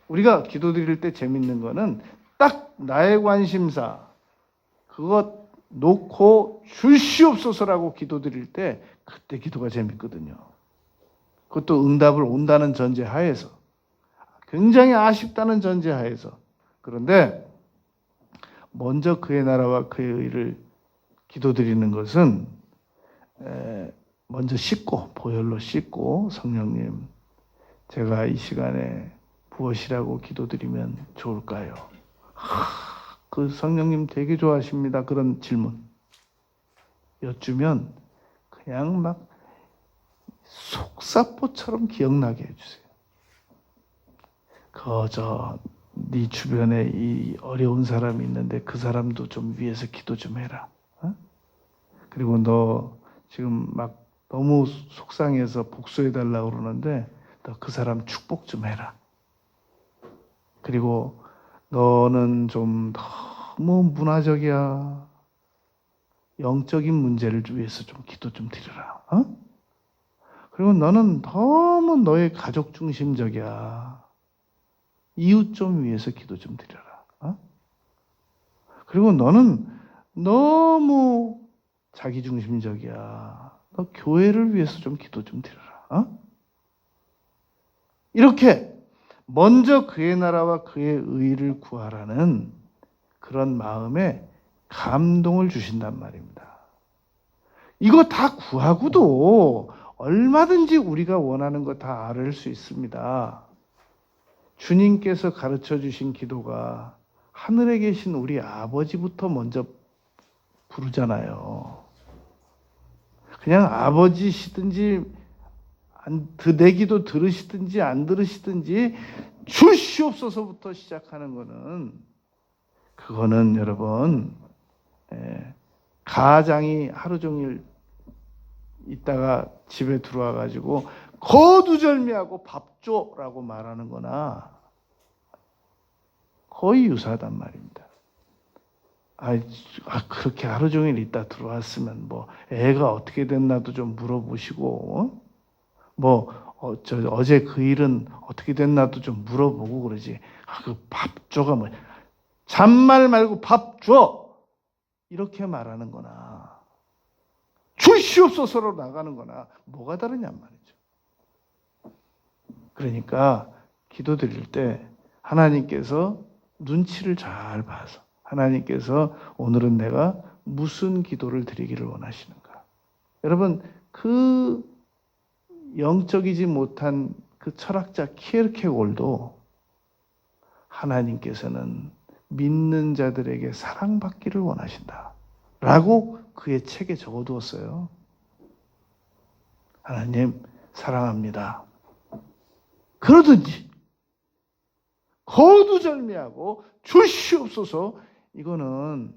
우리가 기도 드릴 때 재밌는 거는 딱 나의 관심사, 그것 놓고 주시옵소서라고 기도 드릴 때 그때 기도가 재밌거든요. 그것도 응답을 온다는 전제 하에서, 굉장히 아쉽다는 전제 하에서. 그런데 먼저 그의 나라와 그의 의를 기도드리는 것은 먼저 씻고, 보혈로 씻고, 성령님, 제가 이 시간에 무엇이라고 기도드리면 좋을까요? 그 성령님 되게 좋아하십니다. 그런 질문 여쭈면 그냥 막 속사포처럼 기억나게 해주세요. 네 주변에 이 어려운 사람이 있는데 그 사람도 좀 위해서 기도 좀 해라. 그리고 너 지금 막 너무 속상해서 복수해달라고 그러는데 너 그 사람 축복 좀 해라. 그리고 너는 좀 너무 문화적이야. 영적인 문제를 위해서 좀 기도 좀 드려라. 그리고 너는 너무 너의 가족 중심적이야. 이웃 좀 위해서 기도 좀 드려라. 그리고 너는 너무 자기 중심적이야. 너 교회를 위해서 좀 기도 좀 드려라. 이렇게 먼저 그의 나라와 그의 의를 구하라는 그런 마음에 감동을 주신단 말입니다. 이거 다 구하고도 얼마든지 우리가 원하는 거 다 알을 수 있습니다. 주님께서 가르쳐 주신 기도가 하늘에 계신 우리 아버지부터 먼저 부르잖아요. 그냥 아버지시든지 내 기도 들으시든지 안 들으시든지 주시옵소서부터 시작하는 거는 그거는 여러분 가장이 하루 종일 있다가 집에 들어와 가지고 거두절미하고 밥 줘라고 말하는 거나 거의 유사하단 말입니다. 그렇게 하루 종일 있다 들어왔으면 뭐 애가 어떻게 됐나도 좀 물어보시고 어제 그 일은 어떻게 됐나도 좀 물어보고 그러지. 그 밥 줘가 뭐 잔말 말고 밥 줘 이렇게 말하는 거나 주시옵소서로 나가는 거나 뭐가 다르냔 말이죠. 그러니까 기도드릴 때 하나님께서 눈치를 잘 봐서 하나님께서 오늘은 내가 무슨 기도를 드리기를 원하시는가. 여러분 그 영적이지 못한 그 철학자 키에르케고르도 하나님께서는 믿는 자들에게 사랑받기를 원하신다 라고 그의 책에 적어두었어요. 하나님 사랑합니다. 그러든지 거두절미하고 주시옵소서 이거는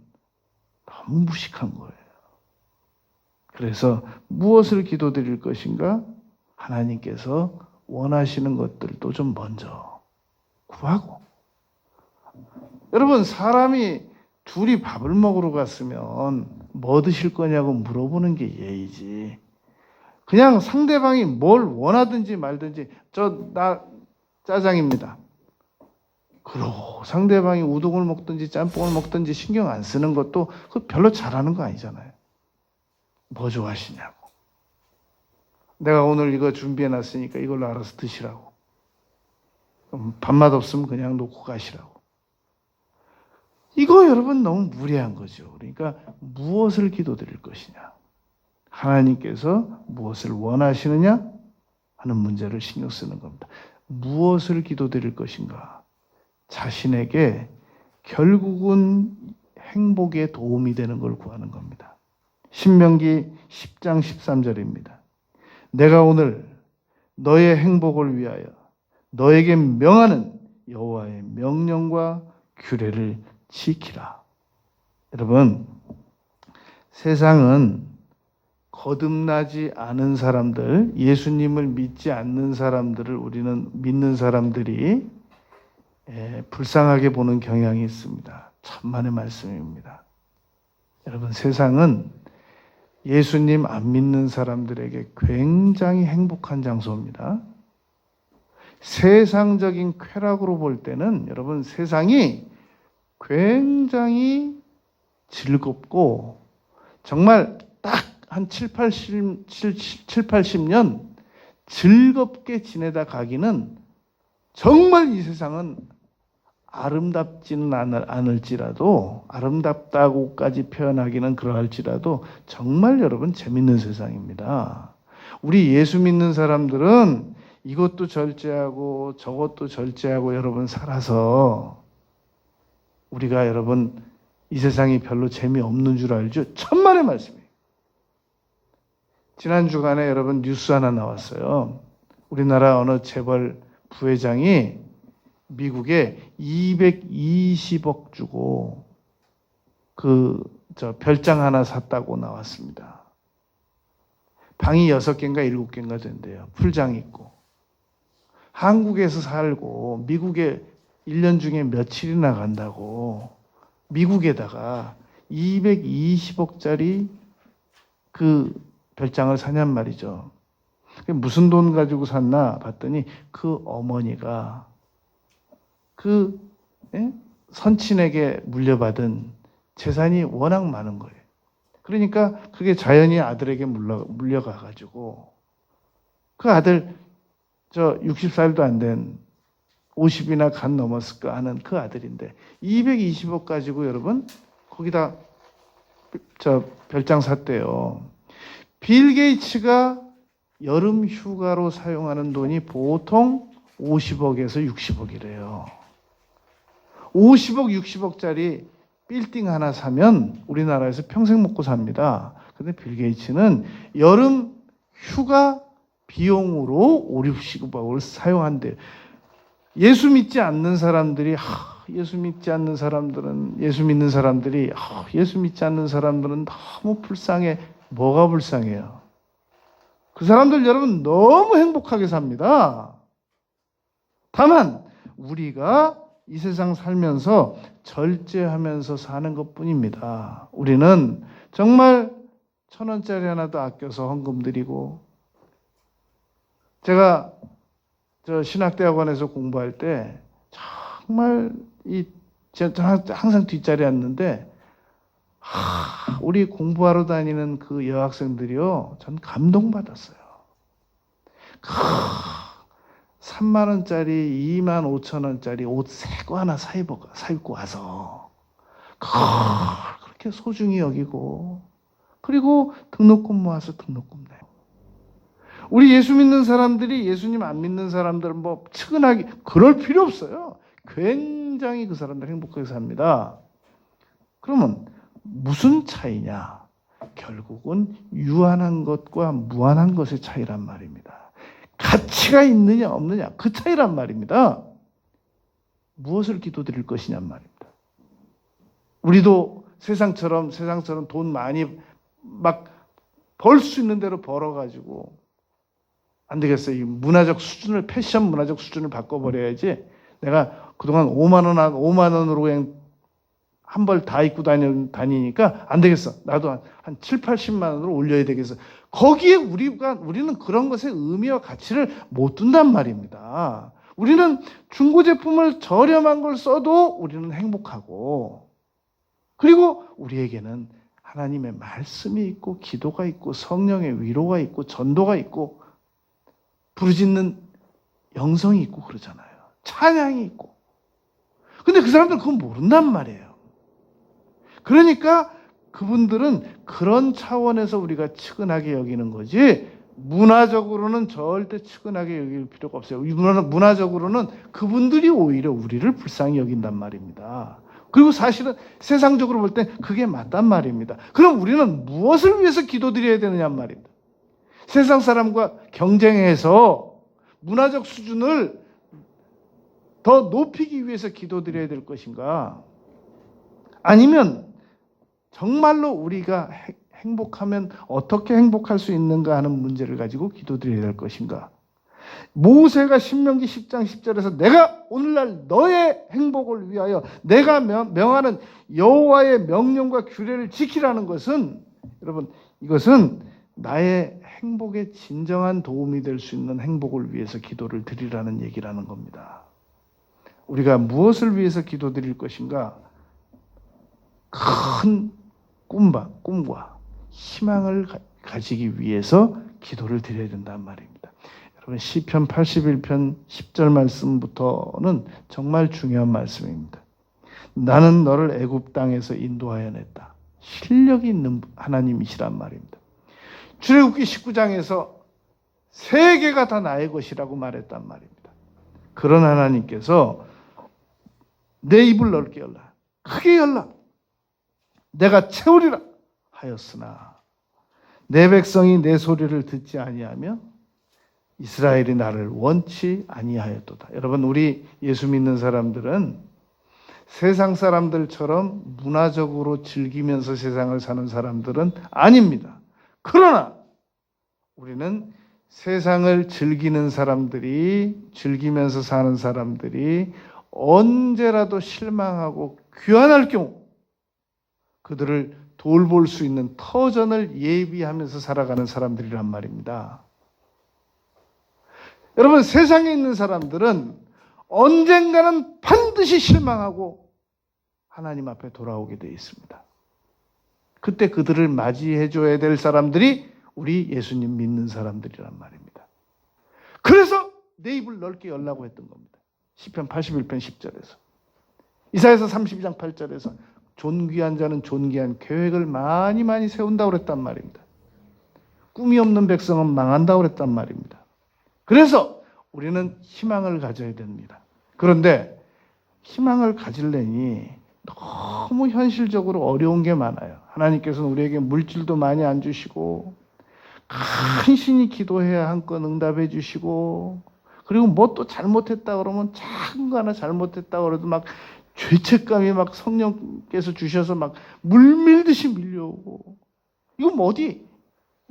너무 무식한 거예요. 그래서 무엇을 기도드릴 것인가? 하나님께서 원하시는 것들도 좀 먼저 구하고. 여러분 사람이 둘이 밥을 먹으러 갔으면 뭐 드실 거냐고 물어보는 게 예의지. 그냥 상대방이 뭘 원하든지 말든지 나 짜장입니다. 그러고 상대방이 우동을 먹든지 짬뽕을 먹든지 신경 안 쓰는 것도 그 별로 잘하는 거 아니잖아요. 뭐 좋아하시냐고. 내가 오늘 이거 준비해 놨으니까 이걸로 알아서 드시라고. 밥맛 없으면 그냥 놓고 가시라고. 이거 여러분 너무 무례한 거죠. 그러니까 무엇을 기도드릴 것이냐. 하나님께서 무엇을 원하시느냐 하는 문제를 신경 쓰는 겁니다. 무엇을 기도드릴 것인가. 자신에게 결국은 행복에 도움이 되는 걸 구하는 겁니다. 신명기 10장 13절입니다. 내가 오늘 너의 행복을 위하여 너에게 명하는 여호와의 명령과 규례를 지키라. 여러분, 세상은 거듭나지 않은 사람들, 예수님을 믿지 않는 사람들을 우리는 믿는 사람들이 불쌍하게 보는 경향이 있습니다. 천만의 말씀입니다. 여러분, 세상은 예수님 안 믿는 사람들에게 굉장히 행복한 장소입니다. 세상적인 쾌락으로 볼 때는 여러분 세상이 굉장히 즐겁고 정말 딱 한 7, 80년 즐겁게 지내다 가기는 정말 이 세상은 아름답지는 않을지라도 아름답다고까지 표현하기는 그러할지라도 정말 여러분 재밌는 세상입니다. 우리 예수 믿는 사람들은 이것도 절제하고 저것도 절제하고 여러분 살아서 우리가 여러분 이 세상이 별로 재미없는 줄 알죠? 천만의 말씀이에요. 지난 주간에 여러분 뉴스 하나 나왔어요. 우리나라 어느 재벌 부회장이 미국에 220억 주고 별장 하나 샀다고 나왔습니다. 방이 6개인가 7개인가 된대요. 풀장 있고. 한국에서 살고 미국에 1년 중에 며칠이나 간다고 미국에다가 220억짜리 그 별장을 사냔 말이죠. 무슨 돈 가지고 샀나 봤더니 그 어머니가 그 선친에게 물려받은 재산이 워낙 많은 거예요. 그러니까 그게 자연히 아들에게 물려가가지고 그 아들 60살도 안 된 50이나 간 넘었을까 하는 그 아들인데 220억 가지고 여러분 거기다 별장 샀대요. 빌 게이츠가 여름 휴가로 사용하는 돈이 보통 50억에서 60억이래요. 50억, 60억짜리 빌딩 하나 사면 우리나라에서 평생 먹고 삽니다. 근데 빌 게이츠는 여름 휴가 비용으로 5, 60억을 사용한대요. 예수 믿지 않는 사람들이 예수 믿지 않는 사람들은 예수 믿는 사람들이 예수 믿지 않는 사람들은 너무 불쌍해. 뭐가 불쌍해요? 그 사람들 여러분 너무 행복하게 삽니다. 다만 우리가 이 세상 살면서 절제하면서 사는 것뿐입니다. 우리는 정말 1,000원짜리 하나도 아껴서 헌금 드리고, 제가 신학대학원에서 공부할 때 정말 제가 항상 뒷자리에 앉는데 우리 공부하러 다니는 그 여학생들이요, 전 감동받았어요. 3만 원짜리, 2만 5천 원짜리 옷 새 거 하나 사 입고 와서 그렇게 소중히 여기고, 그리고 등록금 모아서 등록금 내고. 우리 예수 믿는 사람들이 예수님 안 믿는 사람들은 뭐 측은하게 그럴 필요 없어요. 굉장히 그 사람들 행복하게 삽니다. 그러면 무슨 차이냐? 결국은 유한한 것과 무한한 것의 차이란 말입니다. 가치가 있느냐 없느냐 그 차이란 말입니다. 무엇을 기도드릴 것이냔 말입니다. 우리도 세상처럼 돈 많이 막 벌 수 있는 대로 벌어가지고 안 되겠어요. 이 문화적 수준을, 패션 문화적 수준을 바꿔버려야지. 내가 그동안 5만 원으로 그냥 한 벌 다 입고 다니니까 안 되겠어. 나도 한 7, 80만 원으로 올려야 되겠어. 거기에 우리는 그런 것의 의미와 가치를 못 둔단 말입니다. 우리는 중고 제품을 저렴한 걸 써도 우리는 행복하고, 그리고 우리에게는 하나님의 말씀이 있고, 기도가 있고, 성령의 위로가 있고, 전도가 있고, 부르짖는 영성이 있고 그러잖아요. 찬양이 있고. 근데 그 사람들은 그건 모른단 말이에요. 그러니까 그분들은 그런 차원에서 우리가 측은하게 여기는 거지, 문화적으로는 절대 측은하게 여길 필요가 없어요. 문화적으로는 그분들이 오히려 우리를 불쌍히 여긴단 말입니다. 그리고 사실은 세상적으로 볼 때 그게 맞단 말입니다. 그럼 우리는 무엇을 위해서 기도드려야 되느냐 말입니다. 세상 사람과 경쟁해서 문화적 수준을 더 높이기 위해서 기도드려야 될 것인가? 아니면 정말로 우리가 행복하면 어떻게 행복할 수 있는가 하는 문제를 가지고 기도드려야 될 것인가? 모세가 신명기 10장 10절에서 내가 오늘날 너의 행복을 위하여 내가 명하는 여호와의 명령과 규례를 지키라는 것은, 여러분, 이것은 나의 행복에 진정한 도움이 될 수 있는 행복을 위해서 기도를 드리라는 얘기라는 겁니다. 우리가 무엇을 위해서 기도드릴 것인가? 큰 꿈과 희망을 가지기 위해서 기도를 드려야 된단 말입니다. 여러분, 시편 81편 10절 말씀부터는 정말 중요한 말씀입니다. 나는 너를 애굽 땅에서 인도하여 냈다. 실력이 있는 하나님이시란 말입니다. 출애굽기 19장에서 세계가 다 나의 것이라고 말했단 말입니다. 그런 하나님께서 내 입을 넓게 열라, 크게 열라, 내가 채우리라 하였으나 내 백성이 내 소리를 듣지 아니하며 이스라엘이 나를 원치 아니하였도다. 여러분, 우리 예수 믿는 사람들은 세상 사람들처럼 문화적으로 즐기면서 세상을 사는 사람들은 아닙니다. 그러나 우리는 세상을 즐기면서 사는 사람들이 언제라도 실망하고 귀환할 경우 그들을 돌볼 수 있는 터전을 예비하면서 살아가는 사람들이란 말입니다. 여러분, 세상에 있는 사람들은 언젠가는 반드시 실망하고 하나님 앞에 돌아오게 되어 있습니다. 그때 그들을 맞이해 줘야 될 사람들이 우리 예수님 믿는 사람들이란 말입니다. 그래서 내 입을 넓게 열라고 했던 겁니다. 시편 81편 10절에서. 이사야서 32장 8절에서 존귀한 자는 존귀한 계획을 많이 세운다고 그랬단 말입니다. 꿈이 없는 백성은 망한다고 그랬단 말입니다. 그래서 우리는 희망을 가져야 됩니다. 그런데 희망을 가지려니 너무 현실적으로 어려운 게 많아요. 하나님께서는 우리에게 물질도 많이 안 주시고 간신히 기도해야 한건 응답해 주시고, 그리고 뭐 또 잘못했다 그러면 작은 거 하나 잘못했다 그래도 막 죄책감이 막 성령께서 주셔서 막 물밀듯이 밀려오고, 이거 뭐 어디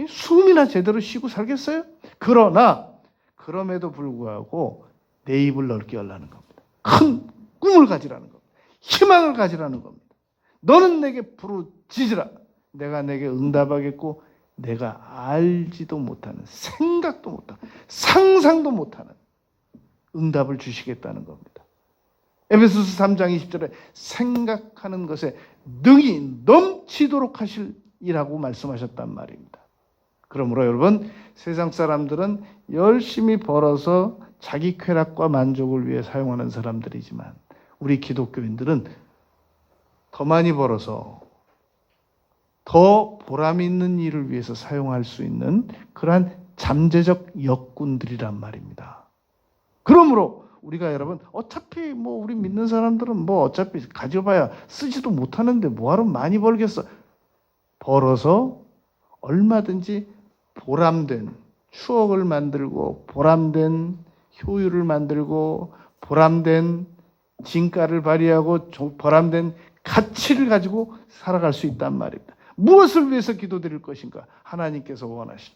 숨이나 제대로 쉬고 살겠어요? 그러나 그럼에도 불구하고 내 입을 넓게 열라는 겁니다. 큰 꿈을 가지라는 겁니다. 희망을 가지라는 겁니다. 너는 내게 부르짖으라. 내가 내게 응답하겠고 내가 알지도 못하는, 생각도 못하는, 상상도 못하는 응답을 주시겠다는 겁니다. 에베소서 3장 20절에 생각하는 것에 능히 넘치도록 하시리라고 말씀하셨단 말입니다. 그러므로 여러분, 세상 사람들은 열심히 벌어서 자기 쾌락과 만족을 위해 사용하는 사람들이지만 우리 기독교인들은 더 많이 벌어서 더 보람 있는 일을 위해서 사용할 수 있는 그러한 잠재적 역군들이란 말입니다. 그러므로 우리가 여러분, 어차피 뭐 우리 믿는 사람들은 뭐 어차피 가져봐야 쓰지도 못하는데 뭐하러 많이 벌겠어. 벌어서 얼마든지 보람된 추억을 만들고 보람된 효율을 만들고 보람된 진가를 발휘하고 보람된 가치를 가지고 살아갈 수 있단 말입니다. 무엇을 위해서 기도드릴 것인가? 하나님께서 원하신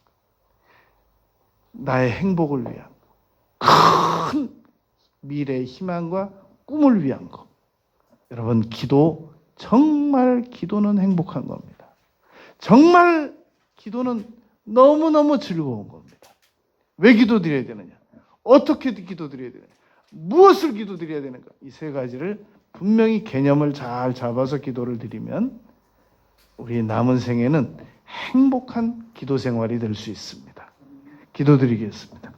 나의 행복을 위한 큰 미래의 희망과 꿈을 위한 것. 여러분, 정말 기도는 행복한 겁니다. 정말 기도는 너무너무 즐거운 겁니다. 왜 기도드려야 되느냐? 어떻게 기도드려야 되느냐? 무엇을 기도드려야 되는가? 이 세 가지를 분명히 개념을 잘 잡아서 기도를 드리면 우리 남은 생에는 행복한 기도 생활이 될 수 있습니다. 기도드리겠습니다.